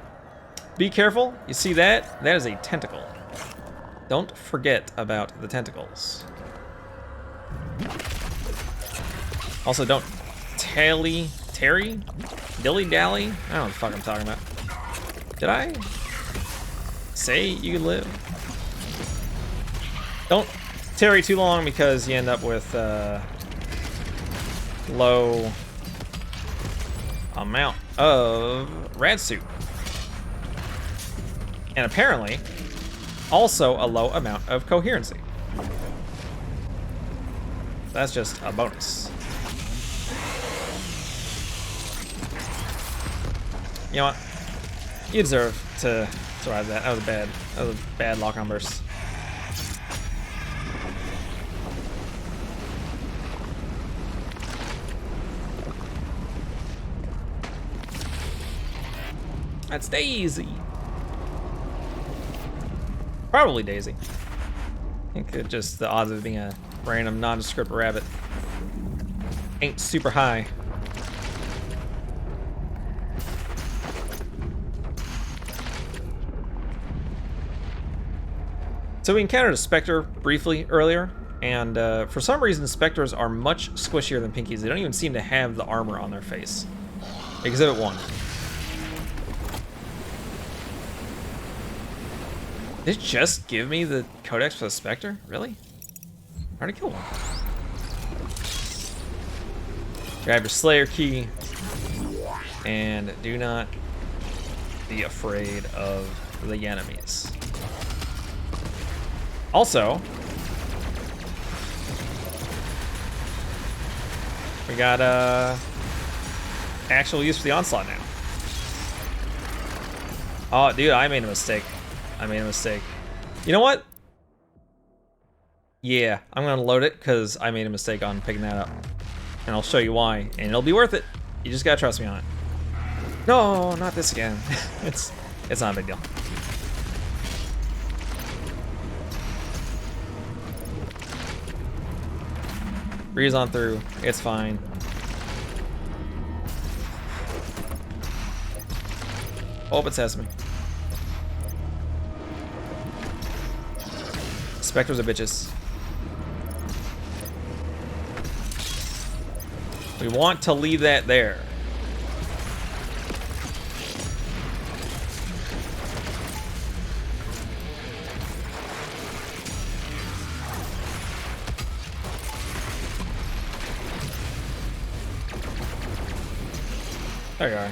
Be careful. You see that? That is a tentacle. Don't forget about the tentacles. Also, don't dilly-dally? I don't know what the fuck I'm talking about. Did I say you could live? Don't tarry too long because you end up with low amount of rad suit. And apparently, also a low amount of coherency. That's just a bonus. You know what? You deserve to survive that. That was a bad lock-on burst. That's Daisy. Probably Daisy. I think it just the odds of it being a random nondescript rabbit ain't super high. So we encountered a Spectre briefly earlier, and for some reason Spectres are much squishier than Pinkies. They don't even seem to have the armor on their face. Exhibit 1. Did it just give me the codex for the Spectre? Really? I already killed one. Grab your Slayer key, and do not be afraid of the enemies. Also, we got actual use for the Onslaught now. Oh, dude, I made a mistake. You know what? Yeah, I'm gonna load it because I made a mistake on picking that up. And I'll show you why, and it'll be worth it. You just gotta trust me on it. No, not this again. It's not a big deal. Breeze on through, it's fine. Open sesame. Spectres are bitches. We want to leave that there. There you are.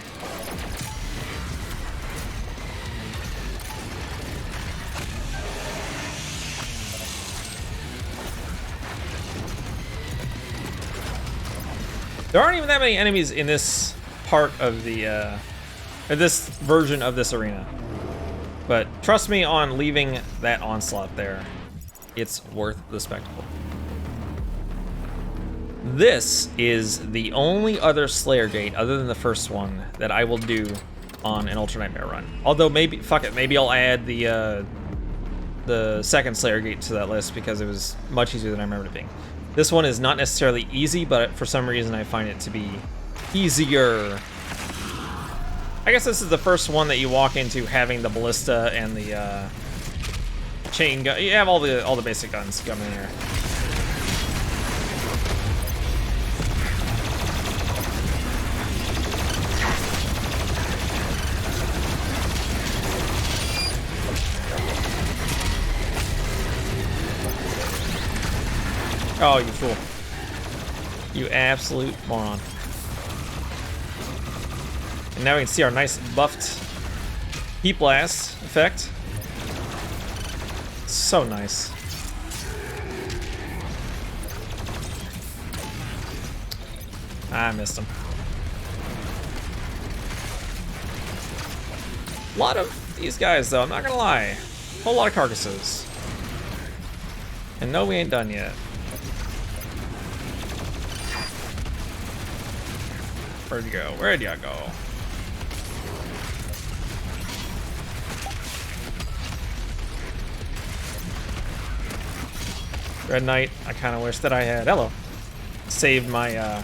There aren't even that many enemies in this part of the, or this version of this arena. But trust me on leaving that onslaught there. It's worth the spectacle. This is the only other Slayer Gate other than the first one that I will do on an Ultra Nightmare run. Although maybe, fuck it, maybe I'll add the second Slayer Gate to that list because it was much easier than I remembered it being. This one is not necessarily easy, but for some reason I find it to be easier. I guess this is the first one that you walk into having the ballista and the chain gun. You have all the basic guns coming in here. Oh, you fool. You absolute moron. And now we can see our nice buffed heat blast effect. So nice. I missed him. A lot of these guys, though, I'm not gonna lie. A whole lot of carcasses. And no, we ain't done yet. Where'd you go? Where'd you go? Red Knight, I kind of wish that I had, hello, saved my,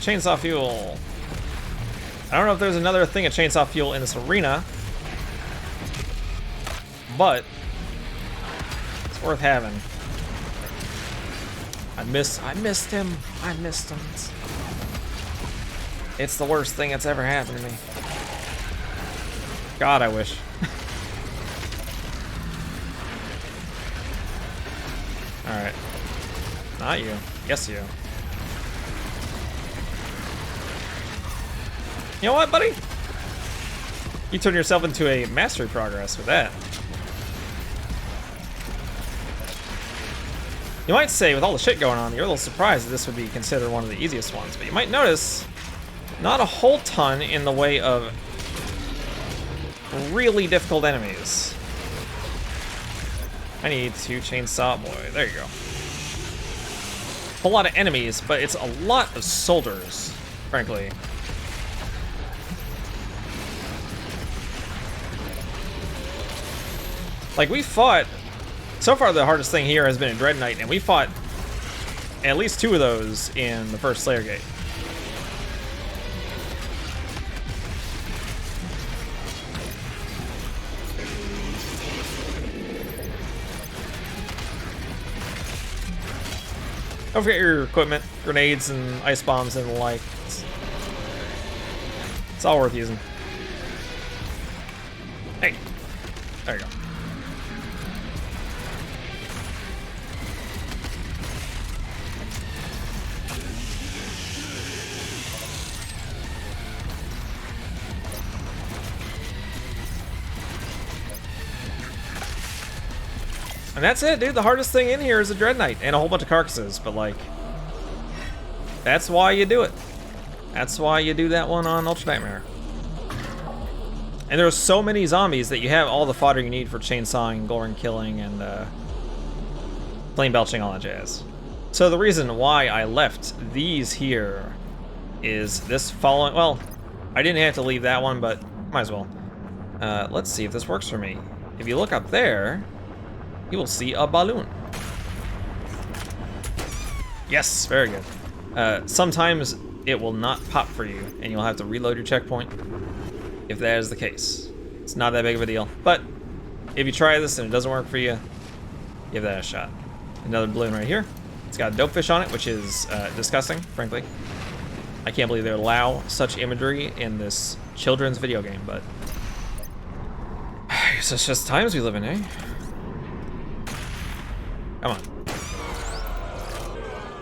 chainsaw fuel. I don't know if there's another thing of chainsaw fuel in this arena, but it's worth having. I missed him. It's the worst thing that's ever happened to me. God, I wish. Alright. Not you. Yes, you. You know what, buddy? You turned yourself into a mastery progress with that. You might say, with all the shit going on, you're a little surprised that this would be considered one of the easiest ones, but you might notice not a whole ton in the way of really difficult enemies. I need to chainsaw boy. There you go. whole lot of enemies, but it's a lot of soldiers, frankly. Like, we fought... So far, the hardest thing here has been a Dread Knight, and we fought at least 2 of those in the first Slayer Gate. Don't forget your equipment, grenades and ice bombs and the like. It's all worth using. Hey, there you go. And that's it, dude. The hardest thing in here is a Dread Knight and a whole bunch of carcasses, but like, that's why you do it. That's why you do that one on Ultra Nightmare. And there's so many zombies that you have all the fodder you need for chainsawing, gore and killing, and flame belching, all that jazz. So the reason why I left these here is this following, well, I didn't have to leave that one, but might as well. Let's see if this works for me. If you look up there, you will see a balloon. Yes, very good. Sometimes it will not pop for you, and you'll have to reload your checkpoint if that is the case. It's not that big of a deal, but if you try this and it doesn't work for you, give that a shot. Another balloon right here. It's got a dope fish on it, which is disgusting, frankly. I can't believe they allow such imagery in this children's video game, but I guess it's just times we live in, eh? Come on.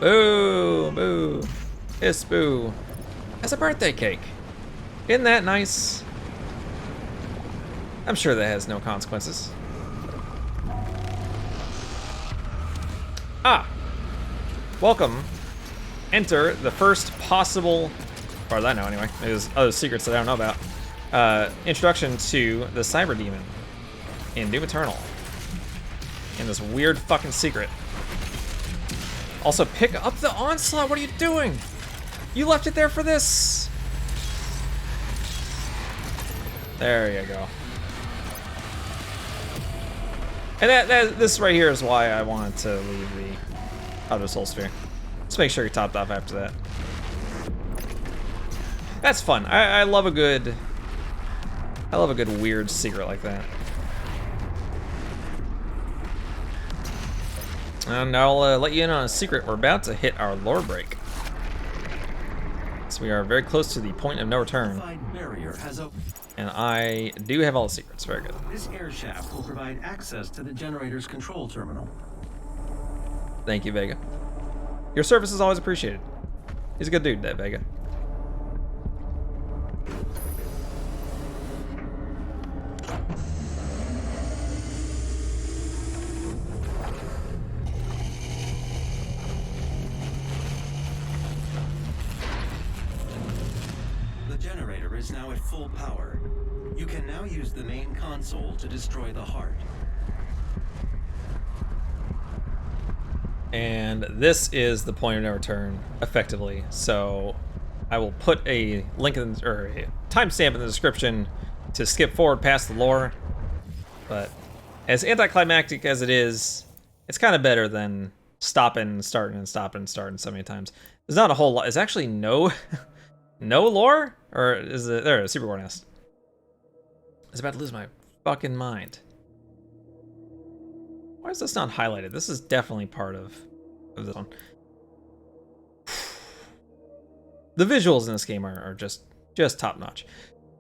Boo, boo. Hiss, boo. That's a birthday cake. Isn't that nice? I'm sure that has no consequences. Ah. Welcome. Enter the first possible, as far as I know anyway, there's other secrets that I don't know about, introduction to the Cyber Demon in Doom Eternal. In this weird fucking secret. Also, pick up the Onslaught. What are you doing? You left it there for this. There you go. And this right here is why I wanted to leave the Outer Soul Sphere. Just make sure you're topped off after that. That's fun. I love a good weird secret like that. And I'll let you in on a secret. We're about to hit our lore break. So we are very close to the point of no return. And I do have all the secrets. Very good.
This air shaft will provide access to the generator's control terminal.
Thank you, Vega. Your service is always appreciated. He's a good dude, that Vega.
The generator is now at full power. You can now use the main console to destroy the heart.
And this is the point of no return, effectively. So I will put a link in, or a timestamp in the description to skip forward past the lore. But as anticlimactic as it is, it's kind of better than stopping and starting and stopping and starting so many times. There's not a whole lot. There's actually no no lore, or is it there? Super Gore Nest. I was about to lose my fucking mind. Why is this not highlighted? This is definitely part of this one. The visuals in this game are just top notch.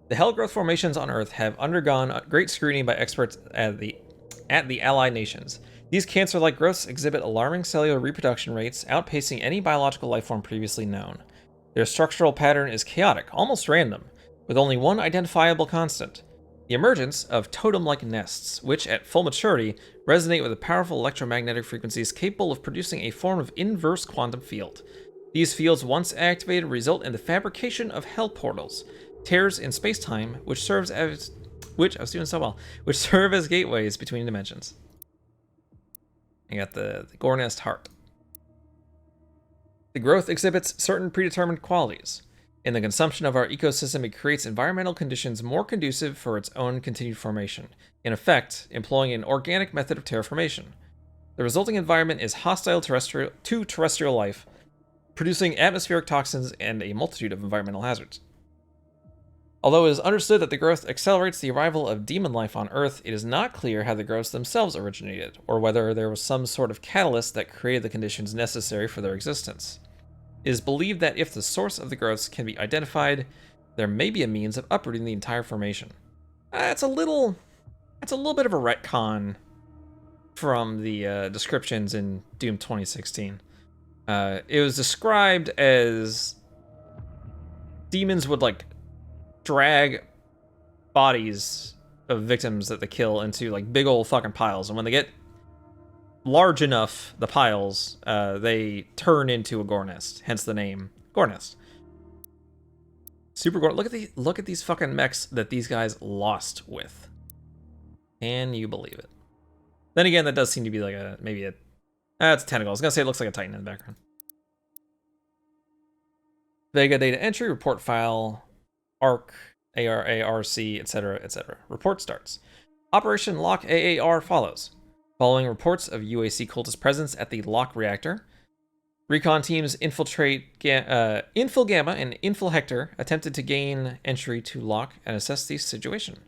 The Hell Growth formations on Earth have undergone great scrutiny by experts at the Allied nations. These cancer-like growths exhibit alarming cellular reproduction rates, outpacing any biological life form previously known. Their structural pattern is chaotic, almost random, with only one identifiable constant: the emergence of totem-like nests, which at full maturity resonate with the powerful electromagnetic frequencies capable of producing a form of inverse quantum field. These fields, once activated, result in the fabrication of hell portals, tears in space-time, which serve as gateways between dimensions. You got the Gore Nest heart. The growth exhibits certain predetermined qualities. In the consumption of our ecosystem, it creates environmental conditions more conducive for its own continued formation, in effect, employing an organic method of terraformation. The resulting environment is hostile to terrestrial life, producing atmospheric toxins and a multitude of environmental hazards. Although it is understood that the growth accelerates the arrival of demon life on Earth, it is not clear how the growths themselves originated, or whether there was some sort of catalyst that created the conditions necessary for their existence. It is believed that if the source of the growths can be identified, there may be a means of uprooting the entire formation. It's a little bit of a retcon from the descriptions in Doom 2016. It was described as demons would like drag bodies of victims that they kill into like big old fucking piles, and when they get large enough, the piles, they turn into a gore nest, hence the name Gore Nest. Super gore. Look at these fucking mechs that these guys lost with. Can you believe it? Then again, that does seem to be like it's a tentacle. I was gonna say it looks like a Titan in the background. Vega data entry, report file, ARC, ARC, etc., etc. Report starts. Operation Lock AAR follows. Following reports of UAC cultist presence at the Lock reactor, recon teams infiltrate Infil Gamma and Infil Hector attempted to gain entry to Lock and assess the situation.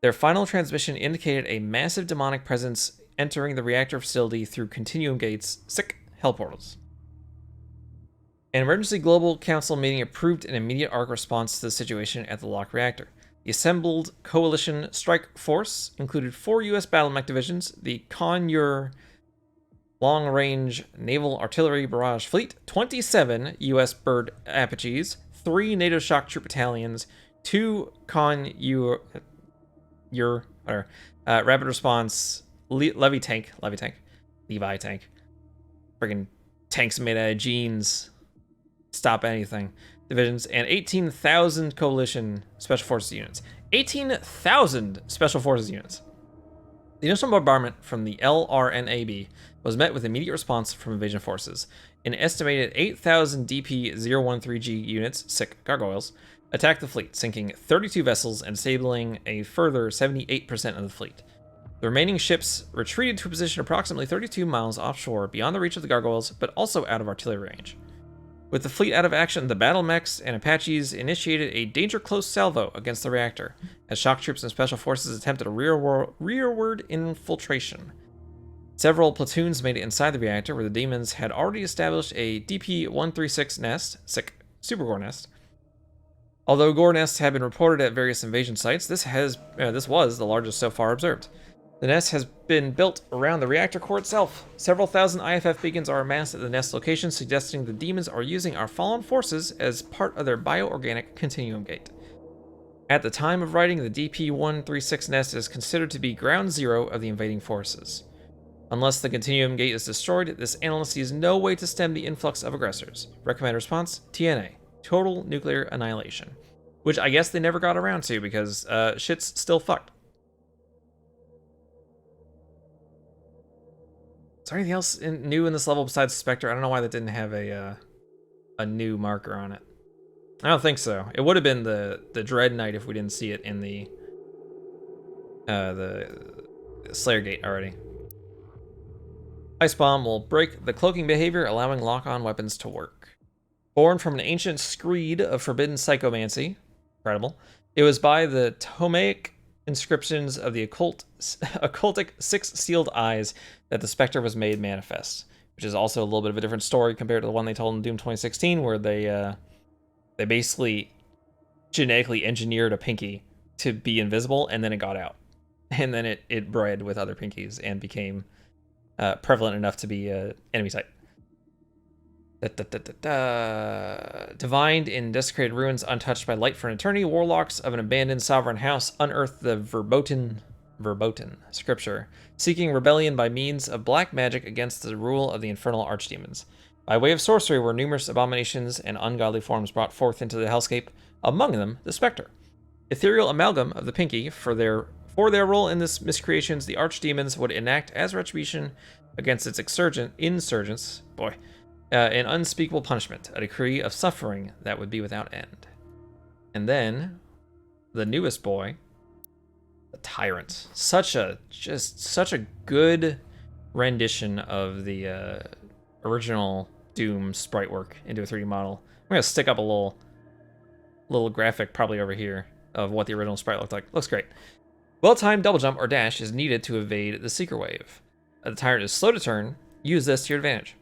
Their final transmission indicated a massive demonic presence entering the reactor facility through continuum gates, hell portals. An emergency global council meeting approved an immediate arc response to the situation at the Lock reactor. The assembled coalition strike force included 4 U.S. battle mech divisions, the Conure long-range naval artillery barrage fleet, 27 U.S. bird Apaches, 3 NATO shock troop battalions, 2 Conure rapid response Levi tank, friggin' tanks made out of jeans, stop anything, divisions, and 18,000 coalition special forces units. 18,000 special forces units. The initial bombardment from the LRNAB was met with immediate response from invasion forces. An estimated 8,000 DP-013G units, gargoyles, attacked the fleet, sinking 32 vessels and disabling a further 78% of the fleet. The remaining ships retreated to a position approximately 32 miles offshore, beyond the reach of the gargoyles, but also out of artillery range. With the fleet out of action, the battle mechs and Apaches initiated a danger close salvo against the reactor, as shock troops and special forces attempted a rearward infiltration. Several platoons made it inside the reactor, where the demons had already established a DP-136 nest, super gore nest. Although gore nests have been reported at various invasion sites, this was the largest so far observed. The nest has been built around the reactor core itself. Several thousand IFF beacons are amassed at the nest location, suggesting the demons are using our fallen forces as part of their bioorganic continuum gate. At the time of writing, the DP-136 nest is considered to be ground zero of the invading forces. Unless the continuum gate is destroyed, this analyst sees no way to stem the influx of aggressors. Recommended response, TNA, total nuclear annihilation. Which I guess they never got around to because shit's still fucked. Is there anything else new in this level besides Spectre? I don't know why that didn't have a new marker on it. I don't think so. It would have been the Dread Knight if we didn't see it in the Slayer Gate already. Ice Bomb will break the cloaking behavior, allowing lock-on weapons to work. Born from an ancient screed of forbidden psychomancy, incredible. It was by the Tomaic inscriptions of the occultic six sealed eyes that the Spectre was made manifest, which is also a little bit of a different story compared to the one they told in Doom 2016, where they basically genetically engineered a pinky to be invisible, and then it got out, and then it bred with other pinkies and became prevalent enough to be enemy sight. Divined in desecrated ruins, untouched by light for an eternity, warlocks of an abandoned sovereign house unearthed the verboten scripture, seeking rebellion by means of black magic against the rule of the infernal archdemons. By way of sorcery were numerous abominations and ungodly forms brought forth into the hellscape, among them the Spectre. Ethereal amalgam of the Pinky, for their role in this miscreations, the archdemons would enact as retribution against its insurgents. An unspeakable punishment, a decree of suffering that would be without end. And then, the newest boy, the Tyrant. Such a good rendition of the original Doom sprite work into a 3D model. I'm gonna stick up a little graphic probably over here of what the original sprite looked like. Looks great. Well-timed double jump or dash is needed to evade the Seeker Wave. The Tyrant is slow to turn. Use this to your advantage.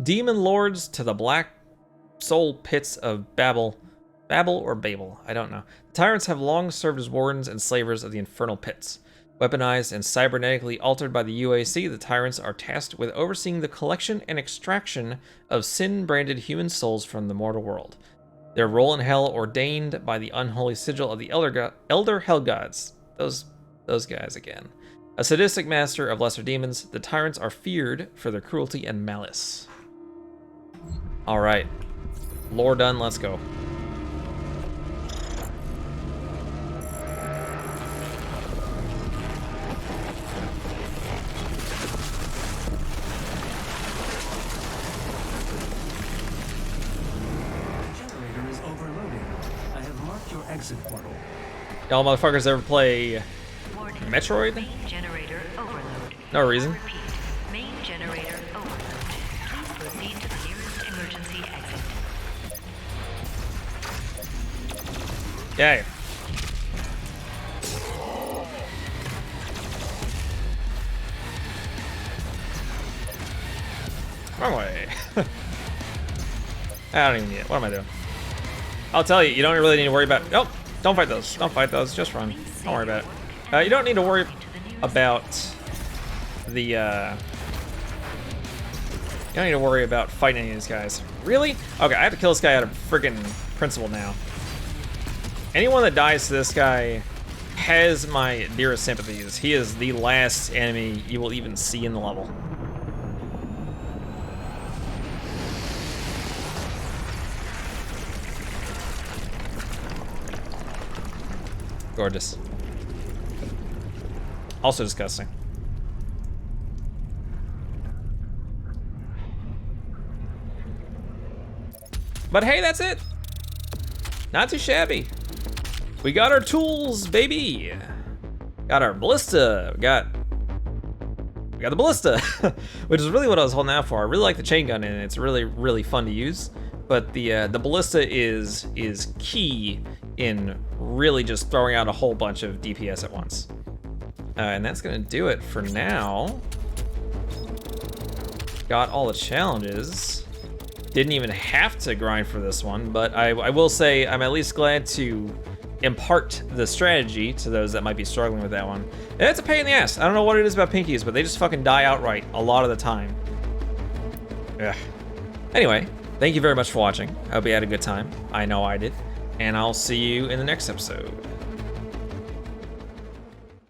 Demon Lords to the black soul pits of Babel or Babel, I don't know. The Tyrants have long served as wardens and slavers of the infernal pits. Weaponized and cybernetically altered by the UAC, the Tyrants are tasked with overseeing the collection and extraction of sin-branded human souls from the mortal world. Their role in hell ordained by the unholy sigil of the Elder Hell Gods. Those guys again. A sadistic master of lesser demons, the Tyrants are feared for their cruelty and malice. Alright. Lore done, let's go.
Exit portal.
Y'all motherfuckers ever play
Warning.
Metroid?
Main generator overload.
No reason.
Repeat. Main generator overload. Please proceed to the nearest emergency exit.
Yay. Wrong way. I don't even need it. What am I doing? I'll tell you, you don't really need to worry about... Oh, don't fight those. Don't fight those. Just run. Don't worry about it. You don't need to worry about the... You don't need to worry about fighting any of these guys. Really? Okay, I have to kill this guy out of friggin' principle now. Anyone that dies to this guy has my dearest sympathies. He is the last enemy you will even see in the level. Gorgeous. Also disgusting. But hey, that's it. Not too shabby. We got our tools, baby. Got our ballista. We got the ballista, which is really what I was holding out for. I really like the chain gun and it's really, really fun to use. But the ballista is key in really just throwing out a whole bunch of DPS at once. And that's gonna do it for now. Got all the challenges. Didn't even have to grind for this one, but I will say I'm at least glad to impart the strategy to those that might be struggling with that one. And it's a pain in the ass. I don't know what it is about pinkies, but they just fucking die outright a lot of the time. Ugh. Anyway, thank you very much for watching. I hope you had a good time. I know I did. And I'll see you in the next episode.